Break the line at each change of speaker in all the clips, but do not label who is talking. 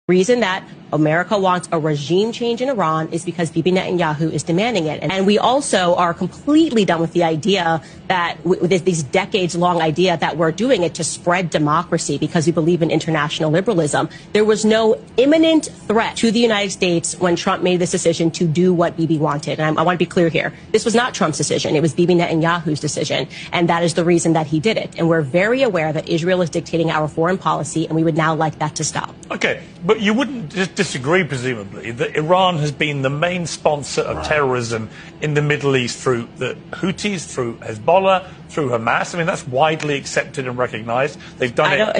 Reason that America wants a regime change in Iran is because Bibi Netanyahu is demanding it. And we also are completely done with the idea that with this decades-long idea that we're doing it to spread democracy because we believe in international liberalism. There was no imminent threat to the United States when Trump made this decision to do what Bibi wanted. And I want to be clear here. This was not Trump's decision. It was Bibi Netanyahu's decision. And that is the reason that he did it. And we're very aware that Israel is dictating our foreign policy, and we would now like that to stop.
Okay, but you wouldn't disagree, presumably, that Iran has been the main sponsor of terrorism in the Middle East through the Houthis, through Hezbollah, through Hamas. I mean, that's widely accepted and recognized. They've done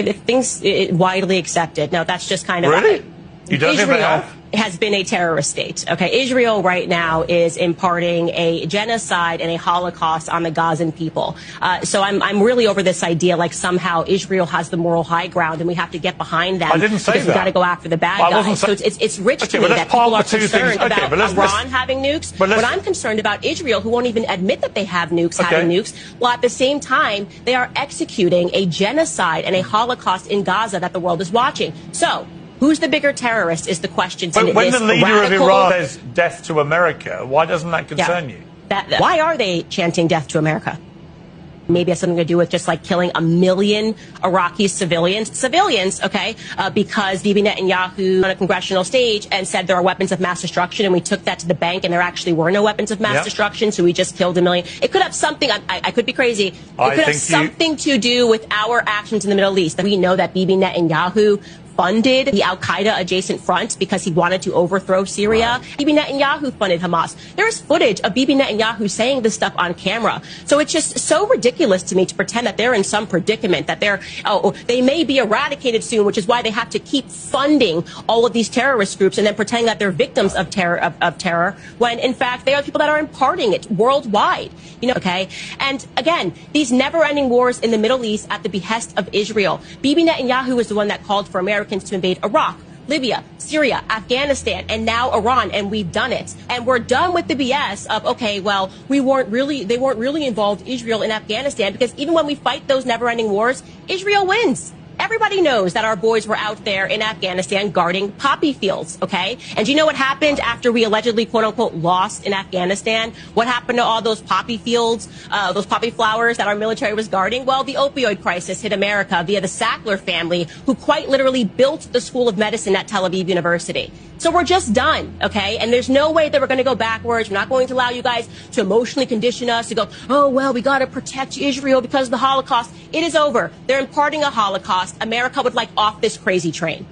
widely accepted. No, that's just kind of...
Really? You don't think they have?
Has been a terrorist state. Okay, Israel right now is imparting a genocide and a Holocaust on the Gazan people. So I'm really over this idea like somehow Israel has the moral high ground and we have to get behind them.
I didn't say
because
that.
We've got to go after the bad guys. So it's rich to me that people are concerned about Iran having nukes. But I'm concerned about Israel, who won't even admit that they have nukes, having nukes, while at the same time they are executing a genocide and a Holocaust in Gaza that the world is watching. So who's the bigger terrorist is the question.
But when the leader of Iran says death to America, why doesn't that concern you?
Why are they chanting death to America? Maybe it has something to do with just like killing 1 million Iraqi civilians, okay, because Bibi Netanyahu on a congressional stage and said there are weapons of mass destruction, and we took that to the bank and there actually were no weapons of mass destruction, so we just killed 1 million. It could have something, I could be crazy, it could have something to do with our actions in the Middle East. We know that Bibi Netanyahu funded the Al-Qaeda adjacent front because he wanted to overthrow Syria. Bibi Netanyahu funded Hamas. There's footage of Bibi Netanyahu saying this stuff on camera. So it's just so ridiculous to me to pretend that they're in some predicament, that they may be eradicated soon, which is why they have to keep funding all of these terrorist groups and then pretending that they're victims of terror, when in fact they are people that are imparting it worldwide. Okay? And again, these never-ending wars in the Middle East at the behest of Israel. Bibi Netanyahu is the one that called for Americans to invade Iraq, Libya, Syria, Afghanistan, and now Iran, and we've done it. And we're done with the BS of, okay, well, they weren't really involved, Israel, in Afghanistan, because even when we fight those never-ending wars, Israel wins. Everybody knows that our boys were out there in Afghanistan guarding poppy fields, okay? And do you know what happened after we allegedly, quote-unquote, lost in Afghanistan? What happened to all those poppy fields, those poppy flowers that our military was guarding? Well, the opioid crisis hit America via the Sackler family, who quite literally built the School of Medicine at Tel Aviv University. So we're just done, okay? And there's no way that we're going to go backwards. We're not going to allow you guys to emotionally condition us to go, oh, well, we got to protect Israel because of the Holocaust. It is over. They're imparting a Holocaust. America would like off this crazy train.